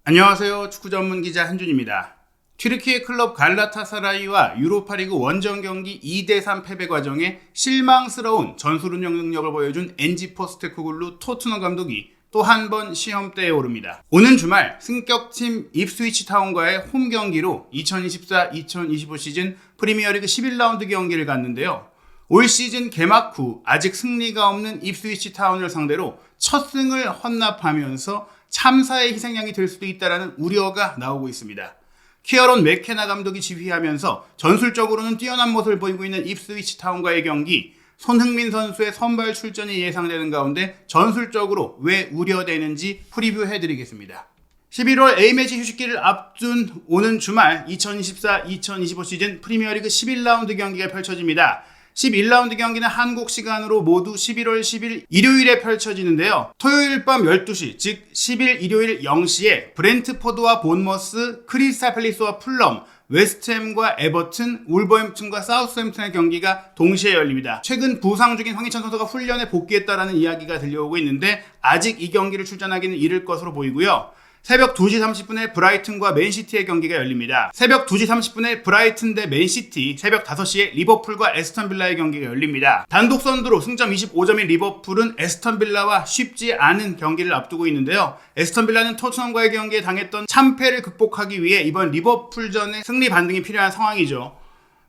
안녕하세요. 축구 전문 기자 한준입니다. 튀르키예 클럽 갈라타사라이와 유로파리그 원정 경기 2대3 패배 과정에 실망스러운 전술 운영 능력을 보여준 엔지 포스테코글루 토트넘 감독이 또 한 번 시험대에 오릅니다. 오는 주말 승격팀 입스위치 타운과의 홈 경기로 2024-2025 시즌 프리미어리그 11라운드 경기를 갔는데요. 올 시즌 개막 후 아직 승리가 없는 입스위치 타운을 상대로 첫 승을 헌납하면서 참사의 희생양이 될 수도 있다는 우려가 나오고 있습니다. 키어런 맥케나 감독이 지휘하면서 전술적으로는 뛰어난 모습을 보이고 있는 입스위치 타운과의 경기, 손흥민 선수의 선발 출전이 예상되는 가운데 전술적으로 왜 우려되는지 프리뷰해드리겠습니다. 11월 A매치 휴식기를 앞둔 오는 주말 2024-2025 시즌 프리미어리그 11라운드 경기가 펼쳐집니다. 11라운드 경기는 한국 시간으로 모두 11월 10일 일요일에 펼쳐지는데요. 토요일 밤 12시, 즉 10일 일요일 0시에 브렌트포드와 본머스, 크리스탈 팰리스와 풀럼, 웨스트햄과 에버튼, 울버햄튼과 사우스햄튼의 경기가 동시에 열립니다. 최근 부상 중인 황희찬 선수가 훈련에 복귀했다라는 이야기가 들려오고 있는데 아직 이 경기를 출전하기는 이를 것으로 보이고요. 새벽 2시 30분에 브라이튼과 맨시티의 경기가 열립니다. 새벽 2시 30분에 브라이튼 대 맨시티, 새벽 5시에 리버풀과 에스턴 빌라의 경기가 열립니다. 단독 선두로 승점 25점인 리버풀은 에스턴 빌라와 쉽지 않은 경기를 앞두고 있는데요. 에스턴 빌라는 토트넘과의 경기에 당했던 참패를 극복하기 위해 이번 리버풀전의 승리 반등이 필요한 상황이죠.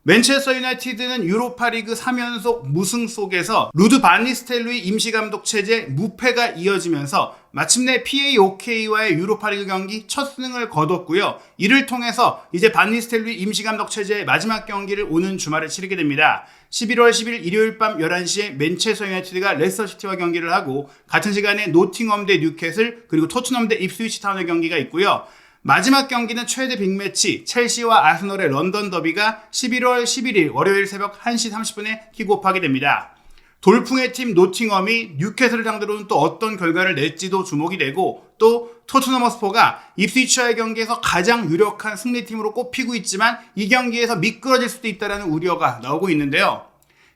맨체스터 유나이티드는 유로파리그 3연속 무승 속에서 루드 반 니스텔로이 임시감독 체제 무패가 이어지면서 마침내 PAOK와의 유로파리그 경기 첫 승을 거뒀고요. 이를 통해서 이제 반 니스텔로이 임시감독 체제의 마지막 경기를 오는 주말에 치르게 됩니다. 11월 10일 일요일 밤 11시에 맨체스터 유나이티드가 레스터시티와 경기를 하고 같은 시간에 노팅엄 대 뉴캐슬 그리고 토트넘 대 입스위치 타운의 경기가 있고요. 마지막 경기는 최대 빅매치 첼시와 아스널의 런던 더비가 11월 11일 월요일 새벽 1시 30분에 킥오프하게 됩니다. 돌풍의 팀 노팅엄이 뉴캐슬을 상대로는 또 어떤 결과를 낼지도 주목이 되고 또 토트넘 허스퍼가 입스위치와의 경기에서 가장 유력한 승리팀으로 꼽히고 있지만 이 경기에서 미끄러질 수도 있다는 우려가 나오고 있는데요.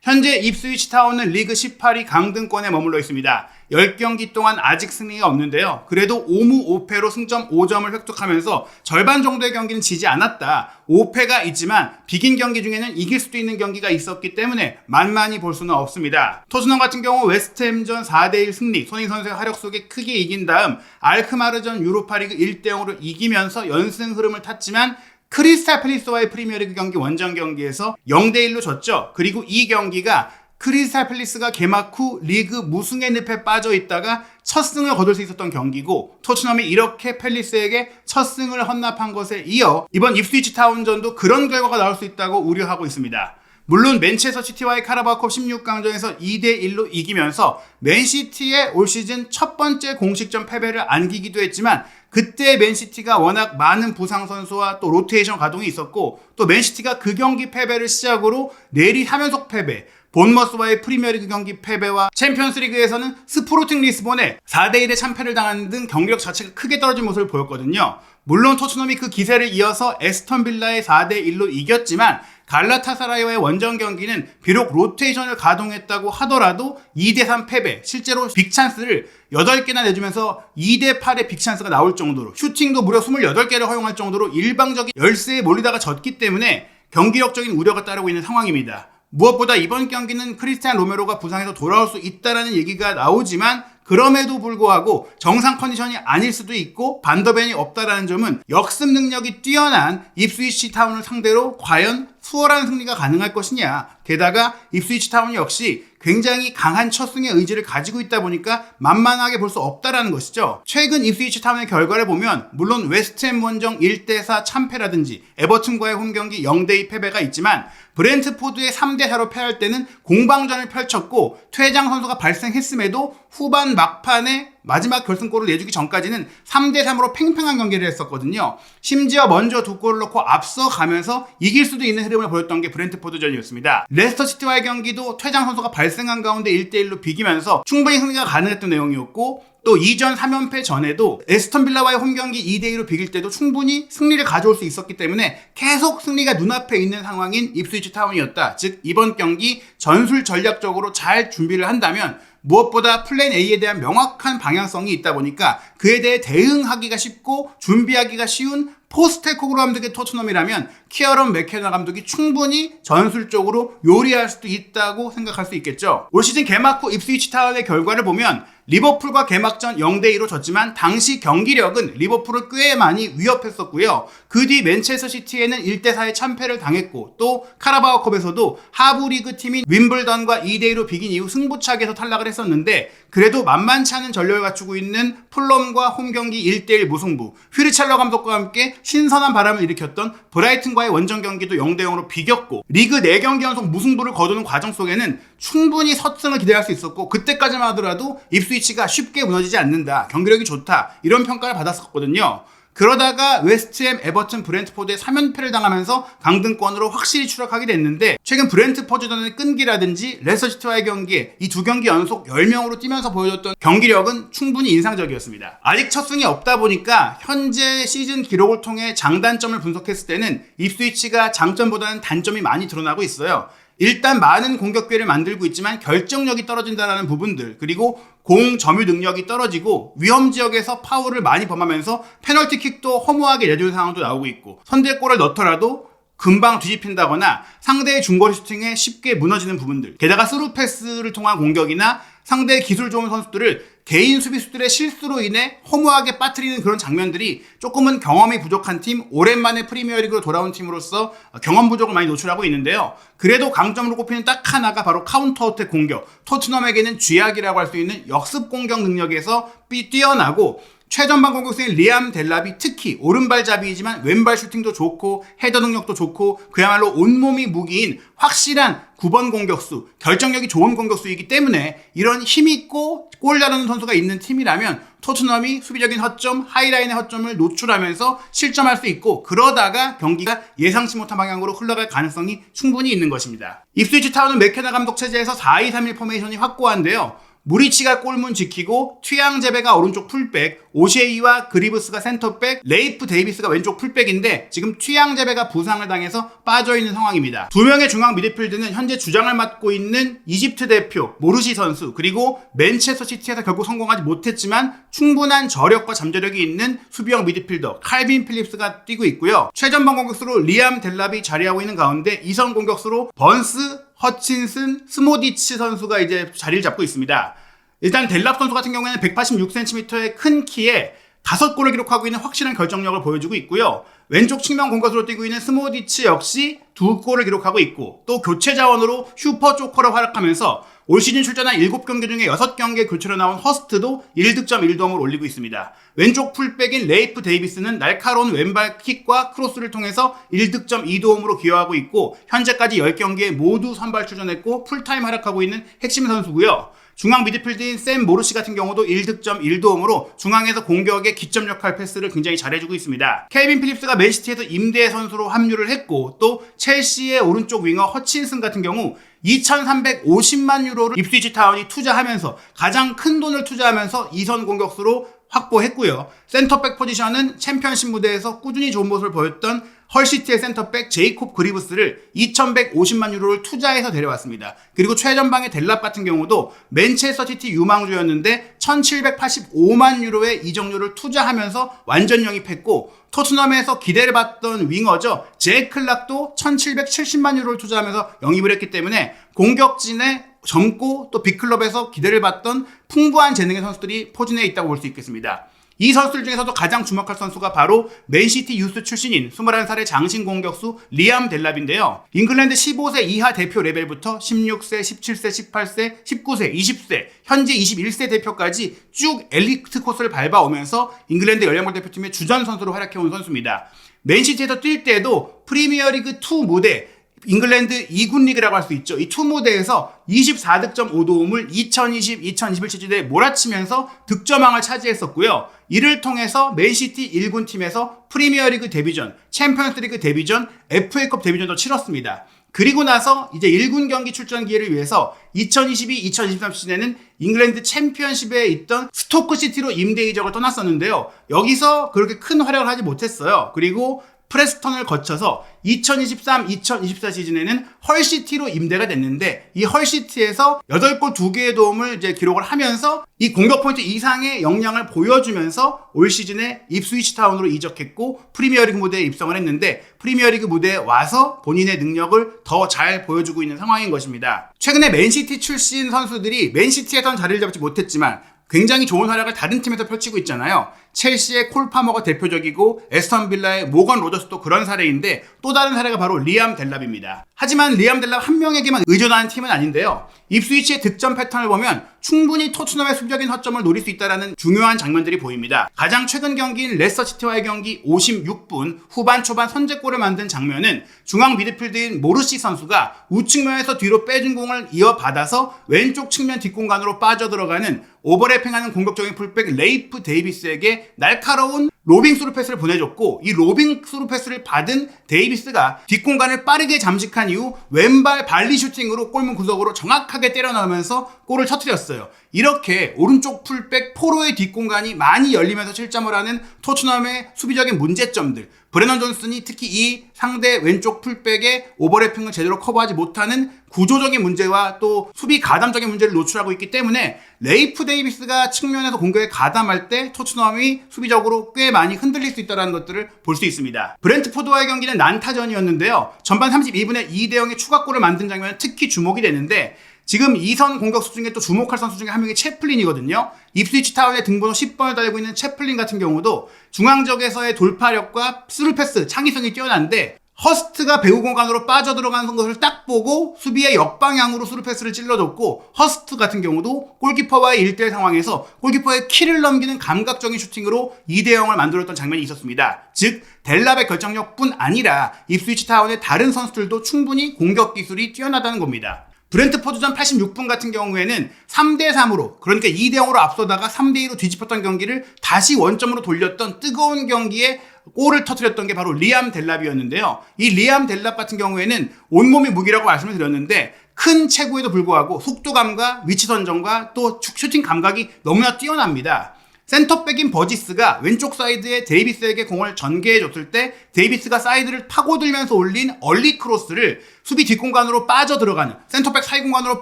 현재 입스위치 타운은 리그 18위 강등권에 머물러 있습니다. 10경기 동안 아직 승리가 없는데요. 그래도 5무 5패로 승점 5점을 획득하면서 절반 정도의 경기는 지지 않았다. 5패가 있지만 비긴 경기 중에는 이길 수도 있는 경기가 있었기 때문에 만만히 볼 수는 없습니다. 토트넘 같은 경우 웨스트햄전 4대1 승리, 손흥민 선수의 활약 속에 크게 이긴 다음 알크마르전 유로파리그 1대0으로 이기면서 연승 흐름을 탔지만 크리스탈 팰리스와의 프리미어리그 경기 원정 경기에서 0대1로 졌죠. 그리고 이 경기가 크리스탈 팰리스가 개막 후 리그 무승의 늪에 빠져 있다가 첫 승을 거둘 수 있었던 경기고 토트넘이 이렇게 팰리스에게 첫 승을 헌납한 것에 이어 이번 입스위치 타운전도 그런 결과가 나올 수 있다고 우려하고 있습니다. 물론 맨체스터 시티와의 카라바오컵 16강전에서 2대1로 이기면서 맨시티의 올 시즌 첫 번째 공식전 패배를 안기기도 했지만 그때 맨시티가 워낙 많은 부상 선수와 또 로테이션 가동이 있었고 또 맨시티가 그 경기 패배를 시작으로 내리 3연속 패배, 본머스와의 프리미어리그 경기 패배와 챔피언스리그에서는 스포르팅 리스본에 4대1의 참패를 당하는 등 경기력 자체가 크게 떨어진 모습을 보였거든요. 물론 토트넘이 그 기세를 이어서 에스턴 빌라의 4대1로 이겼지만 갈라타사라이와의 원정 경기는 비록 로테이션을 가동했다고 하더라도 2대3 패배, 실제로 빅찬스를 8개나 내주면서 2대8의 빅찬스가 나올 정도로 슈팅도 무려 28개를 허용할 정도로 일방적인 열세에 몰리다가 졌기 때문에 경기력적인 우려가 따르고 있는 상황입니다. 무엇보다 이번 경기는 크리스티안 로메로가 부상해서 돌아올 수 있다는 얘기가 나오지만 그럼에도 불구하고 정상 컨디션이 아닐 수도 있고 반더벤이 없다라는 점은 역습 능력이 뛰어난 입스위치 타운을 상대로 과연 수월한 승리가 가능할 것이냐. 게다가 입스위치 타운 역시 굉장히 강한 첫 승의 의지를 가지고 있다 보니까 만만하게 볼 수 없다라는 것이죠. 최근 입스위치 타운의 결과를 보면 물론 웨스트햄 원정 1대4 참패라든지 에버튼과의 홈경기 0대2 패배가 있지만 브렌트포드의 3대4로 패할 때는 공방전을 펼쳤고 퇴장 선수가 발생했음에도 후반 막판에 마지막 결승골을 내주기 전까지는 3대3으로 팽팽한 경기를 했었거든요. 심지어 먼저 2골을 넣고 앞서가면서 이길 수도 있는 흐름을 보였던 게 브렌트포드전이었습니다. 레스터시티와의 경기도 퇴장 선수가 발생한 가운데 1대1로 비기면서 충분히 승리가 가능했던 내용이었고 또 이전 3연패 전에도 에스턴 빌라와의 홈경기 2대2로 비길 때도 충분히 승리를 가져올 수 있었기 때문에 계속 승리가 눈앞에 있는 상황인 입스위치 타운이었다. 즉 이번 경기 전술 전략적으로 잘 준비를 한다면 무엇보다 플랜 A에 대한 명확한 방향성이 있다 보니까 그에 대해 대응하기가 쉽고 준비하기가 쉬운 포스테코글루 감독의 토트넘이라면 키어런 맥케나 감독이 충분히 전술적으로 요리할 수도 있다고 생각할 수 있겠죠. 올 시즌 개막 후 입스위치 타운의 결과를 보면 리버풀과 개막전 0대2로 졌지만 당시 경기력은 리버풀을 꽤 많이 위협했었고요. 그 뒤 맨체스터 시티에는 1대4의 참패를 당했고 또 카라바오컵에서도 하부 리그 팀인 윈블던과 2대2로 비긴 이후 승부차기에서 탈락을 했었는데 그래도 만만치 않은 전력을 갖추고 있는 풀럼과 홈경기 1대1 무승부, 휘르찰러 감독과 함께 신선한 바람을 일으켰던 브라이튼과의 원정 경기도 0대0으로 비겼고 리그 4경기 연속 무승부를 거두는 과정 속에는 충분히 섰승을 기대할 수 있었고 그때까지만 하더라도 입스위치가 쉽게 무너지지 않는다, 경기력이 좋다 이런 평가를 받았었거든요. 그러다가 웨스트햄, 에버튼, 브렌트포드에 3연패를 당하면서 강등권으로 확실히 추락하게 됐는데 최근 브렌트포드전의 끈기라든지 레스터시티와의 경기에 이 두 경기 연속 10명으로 뛰면서 보여줬던 경기력은 충분히 인상적이었습니다. 아직 첫 승이 없다 보니까 현재 시즌 기록을 통해 장단점을 분석했을 때는 입스위치가 장점보다는 단점이 많이 드러나고 있어요. 일단 많은 공격 기회를 만들고 있지만 결정력이 떨어진다는 부분들, 그리고 공 점유 능력이 떨어지고 위험 지역에서 파울을 많이 범하면서 페널티킥도 허무하게 내주는 상황도 나오고 있고 선제골을 넣더라도 금방 뒤집힌다거나 상대의 중거리 슈팅에 쉽게 무너지는 부분들, 게다가 스루 패스를 통한 공격이나 상대의 기술 좋은 선수들을 개인 수비수들의 실수로 인해 허무하게 빠뜨리는 그런 장면들이 조금은 경험이 부족한 팀, 오랜만에 프리미어리그로 돌아온 팀으로서 경험 부족을 많이 노출하고 있는데요. 그래도 강점으로 꼽히는 딱 하나가 바로 카운터 어택 공격, 토트넘에게는 쥐약이라고 할 수 있는 역습 공격 능력에서 뛰어나고 최전방 공격수인 리암 델라비, 특히 오른발잡이이지만 왼발 슈팅도 좋고 헤더 능력도 좋고 그야말로 온몸이 무기인 확실한 9번 공격수, 결정력이 좋은 공격수이기 때문에 이런 힘있고 골 잘하는 선수가 있는 팀이라면 토트넘이 수비적인 허점, 하이라인의 허점을 노출하면서 실점할 수 있고 그러다가 경기가 예상치 못한 방향으로 흘러갈 가능성이 충분히 있는 것입니다. 입스위치 타운은 맥케나 감독 체제에서 4-2-3-1 포메이션이 확고한데요. 무리치가 골문 지키고 튀앙제베가 오른쪽 풀백, 오셰이와 그리브스가 센터백, 레이프 데이비스가 왼쪽 풀백인데 지금 튀앙제베가 부상을 당해서 빠져있는 상황입니다. 두 명의 중앙 미드필드는 현재 주장을 맡고 있는 이집트 대표 모르시 선수, 그리고 맨체스터 시티에서 결국 성공하지 못했지만 충분한 저력과 잠재력이 있는 수비형 미드필더 칼빈 필립스가 뛰고 있고요. 최전방 공격수로 리암 델라비 자리하고 있는 가운데 2선 공격수로 번스, 허친슨, 스모디치 선수가 이제 자리를 잡고 있습니다. 일단 델랍 선수 같은 경우에는 186cm의 큰 키에 5골을 기록하고 있는 확실한 결정력을 보여주고 있고요. 왼쪽 측면 공격수로 뛰고 있는 스모디치 역시 2골을 기록하고 있고 또 교체 자원으로 슈퍼 조커로 활약하면서 올 시즌 출전한 7경기 중에 6경기에 교체로 나온 허스트도 1득점 1도움을 올리고 있습니다. 왼쪽 풀백인 레이프 데이비스는 날카로운 왼발 킥과 크로스를 통해서 1득점 2도움으로 기여하고 있고 현재까지 10경기에 모두 선발 출전했고 풀타임 활약하고 있는 핵심 선수고요. 중앙 미드필드인 샘 모르시 같은 경우도 1득점 1도움으로 중앙에서 공격의 기점 역할 패스를 굉장히 잘해주고 있습니다. 케이빈 필립스가 맨시티에서 임대 선수로 합류를 했고 또 첼시의 오른쪽 윙어 허친슨 같은 경우 2,350만 유로를 입스위치 타운이 투자하면서 가장 큰 돈을 투자하면서 2선 공격수로 확보했고요. 센터백 포지션은 챔피언십 무대에서 꾸준히 좋은 모습을 보였던 헐시티의 센터백 제이콥 그리브스를 2,150만 유로를 투자해서 데려왔습니다. 그리고 최전방의 델랍 같은 경우도 맨체스터 시티 유망주였는데 1,785만 유로의 이적료를 투자하면서 완전 영입했고 토트넘에서 기대를 받던 윙어죠. 제 클락도 1,770만 유로를 투자하면서 영입을 했기 때문에 공격진에 젊고 또 빅클럽에서 기대를 받던 풍부한 재능의 선수들이 포진해 있다고 볼 수 있겠습니다. 이 선수들 중에서도 가장 주목할 선수가 바로 맨시티 유스 출신인 21살의 장신 공격수 리암 델랍인데요. 잉글랜드 15세 이하 대표 레벨부터 16세, 17세, 18세, 19세, 20세, 현재 21세 대표까지 쭉 엘리트 코스를 밟아오면서 잉글랜드 열연골 대표팀의 주전 선수로 활약해온 선수입니다. 맨시티에서 뛸 때도 프리미어리그 2 무대, 잉글랜드 2군 리그라고 할 수 있죠. 이 투 무대에서 24득점 5도움을 2020-2021 시즌에 몰아치면서 득점왕을 차지했었고요. 이를 통해서 맨시티 1군 팀에서 프리미어리그 데뷔전, 챔피언스리그 데뷔전, FA컵 데뷔전도 치렀습니다. 그리고 나서 이제 1군 경기 출전 기회를 위해서 2022-2023 시즌에는 잉글랜드 챔피언십에 있던 스토크 시티로 임대 이적을 떠났었는데요. 여기서 그렇게 큰 활약을 하지 못했어요. 그리고 프레스턴을 거쳐서 2023-2024 시즌에는 헐시티로 임대가 됐는데 이 헐시티에서 8골 2개의 도움을 이제 기록을 하면서 이 공격 포인트 이상의 역량을 보여주면서 올 시즌에 입스위치 타운으로 이적했고 프리미어리그 무대에 입성을 했는데 프리미어리그 무대에 와서 본인의 능력을 더 잘 보여주고 있는 상황인 것입니다. 최근에 맨시티 출신 선수들이 맨시티에선 자리를 잡지 못했지만 굉장히 좋은 활약을 다른 팀에서 펼치고 있잖아요. 첼시의 콜 파머가 대표적이고 에스턴 빌라의 모건 로저스도 그런 사례인데 또 다른 사례가 바로 리암 델랍입니다. 하지만 리암 델랍 한 명에게만 의존하는 팀은 아닌데요. 입스위치의 득점 패턴을 보면 충분히 토트넘의 수비적인 허점을 노릴 수 있다는 중요한 장면들이 보입니다. 가장 최근 경기인 레스터시티와의 경기 56분 후반 초반 선제골을 만든 장면은 중앙 미드필드인 모르시 선수가 우측면에서 뒤로 빼준 공을 이어받아서 왼쪽 측면 뒷공간으로 빠져들어가는 오버래핑하는 공격적인 풀백 레이프 데이비스에게 날카로운 로빙 스루 패스를 보내줬고 이 로빙 스루 패스를 받은 데이비스가 뒷공간을 빠르게 잠식한 이후 왼발 발리 슈팅으로 골문 구석으로 정확하게 때려 넣으면서 골을 터뜨렸어요. 이렇게 오른쪽 풀백 포로의 뒷공간이 많이 열리면서 실점을 하는 토트넘의 수비적인 문제점들, 브레넌 존슨이 특히 이 상대 왼쪽 풀백의 오버래핑을 제대로 커버하지 못하는 구조적인 문제와 또 수비 가담적인 문제를 노출하고 있기 때문에 레이프 데이비스가 측면에서 공격에 가담할 때 토트넘이 수비적으로 꽤 많이 흔들릴 수 있다는 것들을 볼 수 있습니다. 브렌트포드와의 경기는 난타전이었는데요. 전반 32분에 2대0의 추가골을 만든 장면은 특히 주목이 되는데 지금 2선 공격수 중에 또 주목할 선수 중에 한 명이 채플린이거든요. 입스위치 타운의 등번호 10번을 달고 있는 채플린 같은 경우도 중앙적에서의 돌파력과 스루패스, 창의성이 뛰어난데 허스트가 배우 공간으로 빠져들어가는 것을 딱 보고 수비의 역방향으로 스루패스를 찔러줬고 허스트 같은 경우도 골키퍼와의 1대1 상황에서 골키퍼의 키를 넘기는 감각적인 슈팅으로 2대0을 만들었던 장면이 있었습니다. 즉 델랍의 결정력뿐 아니라 입스위치 타운의 다른 선수들도 충분히 공격 기술이 뛰어나다는 겁니다. 브렌트포드전 86분 같은 경우에는 3대3으로 그러니까 2대0으로 앞서다가 3대2로 뒤집혔던 경기를 다시 원점으로 돌렸던 뜨거운 경기에 골을 터뜨렸던 게 바로 리암 델랍이었는데요. 이 리암 델랍 같은 경우에는 온몸이 무기라고 말씀을 드렸는데 큰 체구에도 불구하고 속도감과 위치 선정과 또 슈팅 감각이 너무나 뛰어납니다. 센터백인 버지스가 왼쪽 사이드에 데이비스에게 공을 전개해줬을 때 데이비스가 사이드를 파고들면서 올린 얼리 크로스를 수비 뒷공간으로 빠져들어가는 센터백 사이 공간으로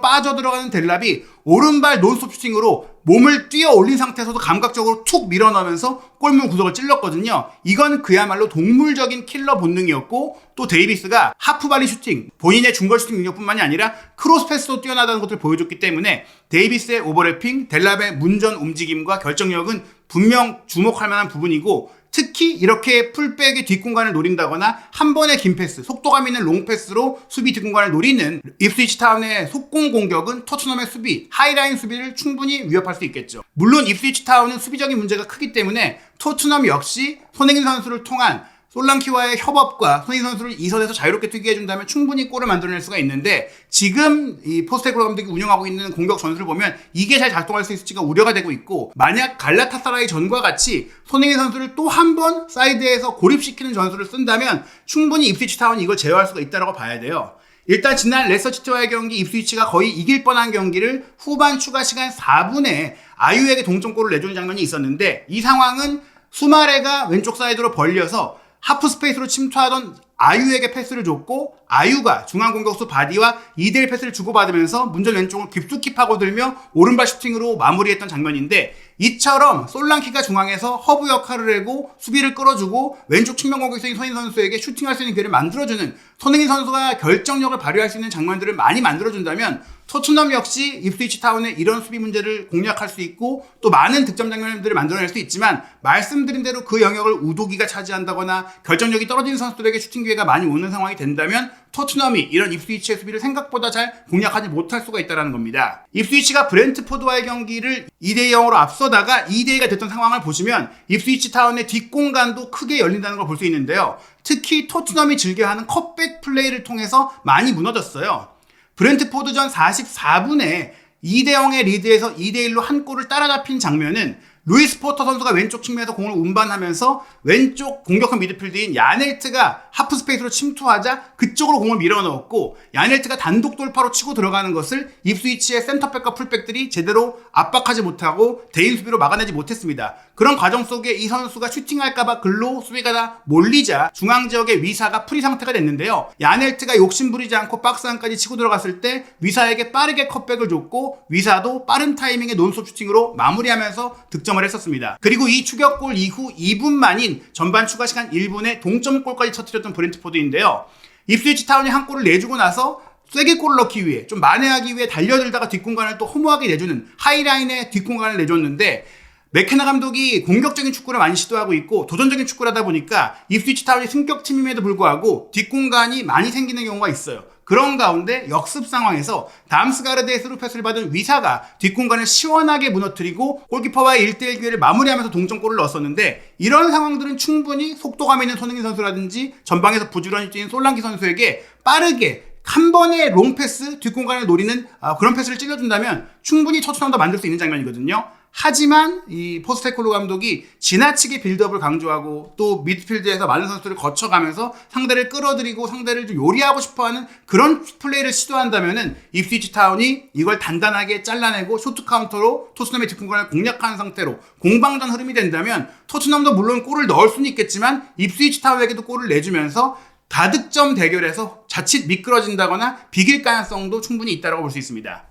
빠져들어가는 델랍이 오른발 논스톱 슈팅으로 몸을 뛰어 올린 상태에서도 감각적으로 툭 밀어넣으면서 골문 구석을 찔렀거든요. 이건 그야말로 동물적인 킬러 본능이었고 또 데이비스가 하프발리 슈팅, 본인의 중거리 슈팅 능력뿐만이 아니라 크로스 패스도 뛰어나다는 것을 보여줬기 때문에 데이비스의 오버래핑, 델랍의 문전 움직임과 결정력은 분명 주목할 만한 부분이고 특히 이렇게 풀백의 뒷공간을 노린다거나 한 번의 긴 패스, 속도감 있는 롱패스로 수비 뒷공간을 노리는 입스위치 타운의 속공 공격은 토트넘의 수비, 하이라인 수비를 충분히 위협할 수 있겠죠. 물론 입스위치 타운은 수비적인 문제가 크기 때문에 토트넘 역시 손흥민 선수를 통한 솔랑키와의 협업과 손흥민 선수를 2선에서 자유롭게 뛰게 해준다면 충분히 골을 만들어낼 수가 있는데 지금 이 포스테코글루 감독이 운영하고 있는 공격 전술을 보면 이게 잘 작동할 수 있을지가 우려가 되고 있고 만약 갈라타사라이 전과 같이 손흥민 선수를 또 한 번 사이드에서 고립시키는 전술을 쓴다면 충분히 입스위치 타운이 이걸 제어할 수가 있다고 봐야 돼요. 일단 지난 레스터시티와의 경기 입스위치가 거의 이길 뻔한 경기를 후반 추가 시간 4분에 아유에게 동점골을 내주는 장면이 있었는데 이 상황은 수마레가 왼쪽 사이드로 벌려서 하프 스페이스로 침투하던 아유에게 패스를 줬고 아유가 중앙 공격수 바디와 2대1 패스를 주고받으면서 문전 왼쪽을 깊숙이 파고들며 오른발 슈팅으로 마무리했던 장면인데 이처럼 솔랑키가 중앙에서 허브 역할을 하고 수비를 끌어주고 왼쪽 측면 공격수인 손흥민 선수에게 슈팅할 수 있는 기회를 만들어주는 손흥민 선수가 결정력을 발휘할 수 있는 장면들을 많이 만들어준다면 토트넘 역시 입스위치 타운의 이런 수비 문제를 공략할 수 있고 또 많은 득점 장면들을 만들어낼 수 있지만 말씀드린 대로 그 영역을 우도기가 차지한다거나 결정력이 떨어진 선수들에게 슈팅 기회가 많이 오는 상황이 된다면 토트넘이 이런 입스위치의 수비를 생각보다 잘 공략하지 못할 수가 있다는 겁니다. 입스위치가 브렌트포드와의 경기를 2대0으로 앞서다가 2대2가 됐던 상황을 보시면 입스위치 타운의 뒷공간도 크게 열린다는 걸 볼 수 있는데요. 특히 토트넘이 즐겨하는 컷백 플레이를 통해서 많이 무너졌어요. 브렌트포드전 44분에 2대0의 리드에서 2대1로 한 골을 따라잡힌 장면은 루이스 포터 선수가 왼쪽 측면에서 공을 운반하면서 왼쪽 공격형 미드필드인 야넬트가 하프 스페이스로 침투하자 그쪽으로 공을 밀어넣었고 야넬트가 단독 돌파로 치고 들어가는 것을 입스위치의 센터백과 풀백들이 제대로 압박하지 못하고 대인 수비로 막아내지 못했습니다. 그런 과정 속에 이 선수가 슈팅할까봐 글로 수비가 다 몰리자 중앙지역의 위사가 프리 상태가 됐는데요. 야넬트가 욕심부리지 않고 박스 안까지 치고 들어갔을 때 위사에게 빠르게 컷백을 줬고 위사도 빠른 타이밍에 논스톱 슈팅으로 마무리하면서 득점을 했었습니다. 그리고 이 추격골 이후 2분 만인 전반 추가 시간 1분에 동점골까지 터뜨렸던 브렌트포드인데요. 입스위치 타운이 한 골을 내주고 나서 세게 골을 넣기 위해 좀 만회하기 위해 달려들다가 뒷공간을 또 허무하게 내주는 하이라인의 뒷공간을 내줬는데 맥케나 감독이 공격적인 축구를 많이 시도하고 있고 도전적인 축구를 하다 보니까 입스위치 타운이 승격팀임에도 불구하고 뒷공간이 많이 생기는 경우가 있어요. 그런 가운데 역습 상황에서 담스가르드의 스루 패스를 받은 위사가 뒷공간을 시원하게 무너뜨리고 골키퍼와의 1대1 기회를 마무리하면서 동점골을 넣었었는데 이런 상황들은 충분히 속도감 있는 손흥민 선수라든지 전방에서 부지런히 뛰는 솔랑키 선수에게 빠르게 한 번의 롱패스 뒷공간을 노리는 그런 패스를 찔러준다면 충분히 토트넘도 만들 수 있는 장면이거든요. 하지만 이 포스테코글루 감독이 지나치게 빌드업을 강조하고 또 미드필드에서 많은 선수들을 거쳐가면서 상대를 끌어들이고 상대를 좀 요리하고 싶어하는 그런 플레이를 시도한다면은 입스위치 타운이 이걸 단단하게 잘라내고 쇼트 카운터로 토트넘의 뒷공간을 공략하는 상태로 공방전 흐름이 된다면 토트넘도 물론 골을 넣을 수는 있겠지만 입스위치 타운에게도 골을 내주면서 다득점 대결에서 자칫 미끄러진다거나 비길 가능성도 충분히 있다고 볼 수 있습니다.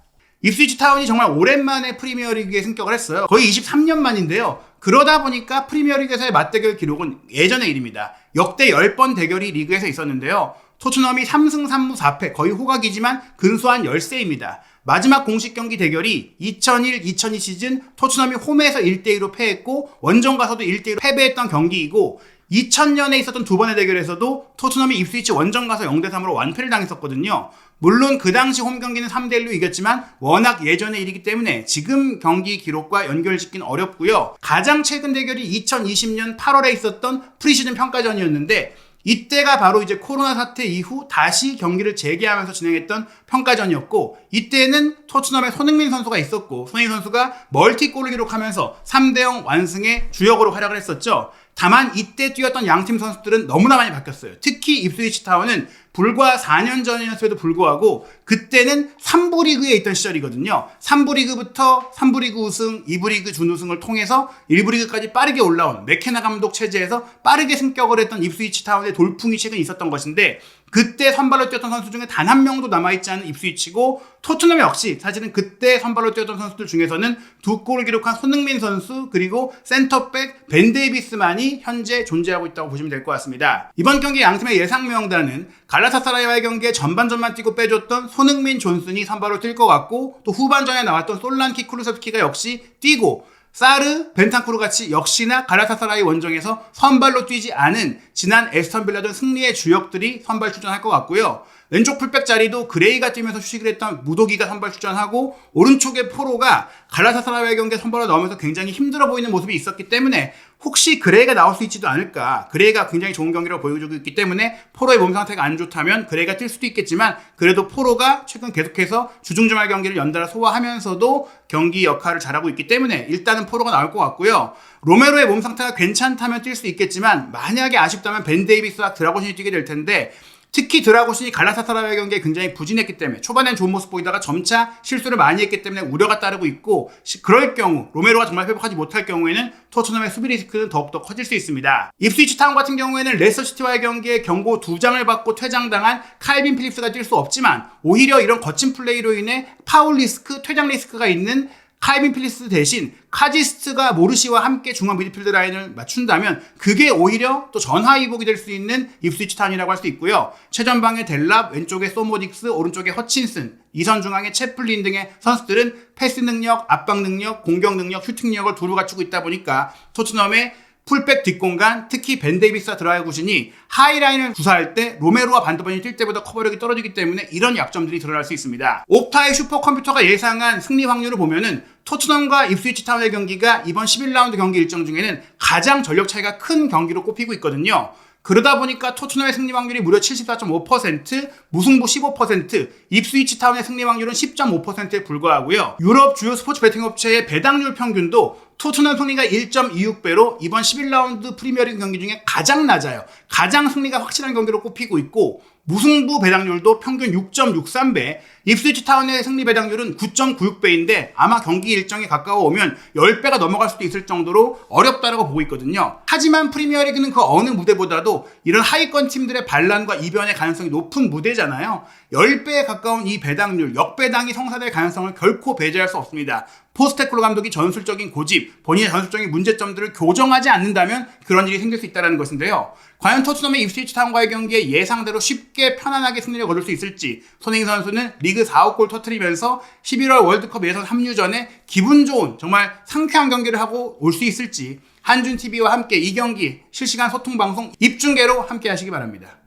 입스위치 타운이 정말 오랜만에 프리미어리그에 승격을 했어요. 거의 23년 만인데요. 그러다 보니까 프리미어리그에서의 맞대결 기록은 예전의 일입니다. 역대 10번 대결이 리그에서 있었는데요. 토트넘이 3승 3무 4패 거의 호각이지만 근소한 열세입니다. 마지막 공식 경기 대결이 2001-2002 시즌 토트넘이 홈에서 1대2로 패했고 원정 가서도 1대2로 패배했던 경기이고 2000년에 있었던 두 번의 대결에서도 토트넘이 입스위치 원정 가서 0대3으로 완패를 당했었거든요. 물론 그 당시 홈 경기는 3대1로 이겼지만 워낙 예전의 일이기 때문에 지금 경기 기록과 연결짓기는 어렵고요. 가장 최근 대결이 2020년 8월에 있었던 프리시즌 평가전이었는데 이때가 바로 이제 코로나 사태 이후 다시 경기를 재개하면서 진행했던 평가전이었고 이때는 토트넘의 손흥민 선수가 있었고 손흥민 선수가 멀티골을 기록하면서 3대0 완승의 주역으로 활약을 했었죠. 다만 이때 뛰었던 양팀 선수들은 너무나 많이 바뀌었어요. 특히 입스위치 타운은 불과 4년 전이었음에도 불구하고 그때는 3부 리그에 있던 시절이거든요. 3부 리그부터 3부 리그 우승, 2부 리그 준우승을 통해서 1부 리그까지 빠르게 올라온 맥케나 감독 체제에서 빠르게 승격을 했던 입스위치 타운의 돌풍이 최근 있었던 것인데 그때 선발로 뛰었던 선수 중에 단 한 명도 남아있지 않은 입스위치고 토트넘 역시 사실은 그때 선발로 뛰었던 선수들 중에서는 2골을 기록한 손흥민 선수 그리고 센터백 벤 데이비스만이 현재 존재하고 있다고 보시면 될 것 같습니다. 이번 경기 양팀의 예상 명단은 갈라타사라이와의 경기에 전반전만 뛰고 빼줬던 손흥민 존슨이 선발로 뛸 것 같고 또 후반전에 나왔던 솔란키 쿠루세프키가 역시 뛰고 사르, 벤탄쿠르 같이 역시나 갈라타사라이 원정에서 선발로 뛰지 않은 지난 에스턴 빌라전 승리의 주역들이 선발 출전할 것 같고요. 왼쪽 풀백 자리도 그레이가 뛰면서 휴식을 했던 무도기가 선발 출전하고 오른쪽에 포로가 갈라타사라이의 경기에 선발로 나오면서 굉장히 힘들어 보이는 모습이 있었기 때문에 혹시 그레이가 나올 수 있지도 않을까. 그레이가 굉장히 좋은 경기를 보여주고 있기 때문에 포로의 몸 상태가 안 좋다면 그레이가 뛸 수도 있겠지만 그래도 포로가 최근 계속해서 주중주말 경기를 연달아 소화하면서도 경기 역할을 잘하고 있기 때문에 일단은 포로가 나올 것 같고요. 로메로의 몸 상태가 괜찮다면 뛸 수 있겠지만 만약에 아쉽다면 벤 데이비스와 드라고신이 뛰게 될 텐데 특히 드라고신이 갈라타사라이의 경기에 굉장히 부진했기 때문에 초반엔 좋은 모습 보이다가 점차 실수를 많이 했기 때문에 우려가 따르고 있고 그럴 경우 로메로가 정말 회복하지 못할 경우에는 토트넘의 수비 리스크는 더욱더 커질 수 있습니다. 입스위치 타운 같은 경우에는 레스터시티와의 경기에 경고 2장을 받고 퇴장당한 칼빈 필립스가 뛸 수 없지만 오히려 이런 거친 플레이로 인해 파울 리스크, 퇴장 리스크가 있는 칼빈 필립스 대신 카지스트가 모르시와 함께 중앙 미드필드 라인을 맞춘다면 그게 오히려 또 전화위복이 될 수 있는 입스위치 타운이라고 할 수 있고요. 최전방에 델랍, 왼쪽에 소모딕스, 오른쪽에 허친슨, 이선 중앙에 채플린 등의 선수들은 패스 능력, 압박 능력, 공격 능력, 슈팅 능력을 두루 갖추고 있다 보니까 토트넘의 풀백 뒷공간, 특히 벤 데이비스와 드라구신이 하이라인을 구사할 때 로메로와 반드번이 뛸 때보다 커버력이 떨어지기 때문에 이런 약점들이 드러날 수 있습니다. 옵타의 슈퍼컴퓨터가 예상한 승리 확률을 보면은 토트넘과 입스위치 타운의 경기가 이번 11라운드 경기 일정 중에는 가장 전력 차이가 큰 경기로 꼽히고 있거든요. 그러다 보니까 토트넘의 승리 확률이 무려 74.5%, 무승부 15%, 입스위치 타운의 승리 확률은 10.5%에 불과하고요. 유럽 주요 스포츠 베팅 업체의 배당률 평균도 토트넘 승리가 1.26배로 이번 11라운드 프리미어리그 경기 중에 가장 낮아요. 가장 승리가 확실한 경기로 꼽히고 있고 무승부 배당률도 평균 6.63배, 입스위치 타운의 승리 배당률은 9.96배인데 아마 경기 일정에 가까워 오면 10배가 넘어갈 수도 있을 정도로 어렵다라고 보고 있거든요. 하지만 프리미어리그는 그 어느 무대보다도 이런 하위권 팀들의 반란과 이변의 가능성이 높은 무대잖아요. 10배에 가까운 이 배당률, 역배당이 성사될 가능성을 결코 배제할 수 없습니다. 포스테코글루 감독이 전술적인 고집, 본인의 전술적인 문제점들을 교정하지 않는다면 그런 일이 생길 수 있다는 것인데요. 과연 토트넘의 입스위치 타운과의 경기에 예상대로 쉽게 편안하게 승리를 거둘 수 있을지, 손흥민 선수는 리그 4억 골 터뜨리면서 11월 월드컵 예선 합류 전에 기분 좋은 정말 상쾌한 경기를 하고 올 수 있을지 한준TV와 함께 이 경기 실시간 소통 방송 입중계로 함께 하시기 바랍니다.